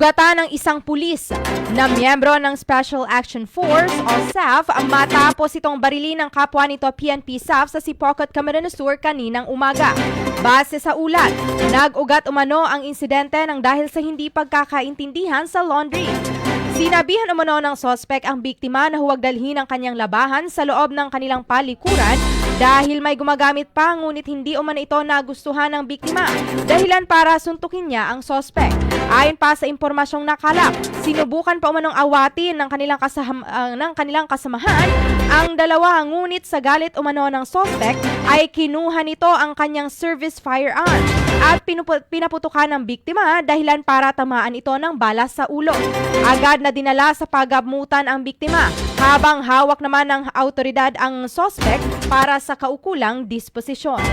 Sugatan ng isang pulis na miyembro ng Special Action Force o SAF matapos itong barilin ng kapwa nito PNP SAF sa Sipocot, Camarines Sur kaninang umaga. Base sa ulat, nag-ugat umano ang insidente ng dahil sa hindi pagkakaintindihan sa laundry. Sinabihan umano ng sospek ang biktima na huwag dalhin ang kanyang labahan sa loob ng kanilang palikuran dahil may gumagamit pa ngunit hindi umano ito nagustuhan ng biktima, dahilan para suntukin niya ang sospek. Ayon pa sa impormasyong nakalap, sinubukan pa umanong awatin ng kanilang kasamahan ang dalawa, ngunit sa galit umano ng sospek ay kinuha nito ang kanyang service firearm at pinaputukan ng biktima dahilan para tamaan ito ng bala sa ulo. Agad na dinala sa pagamutan ang biktima habang hawak naman ng autoridad ang sospek para sa kaukulang disposisyon.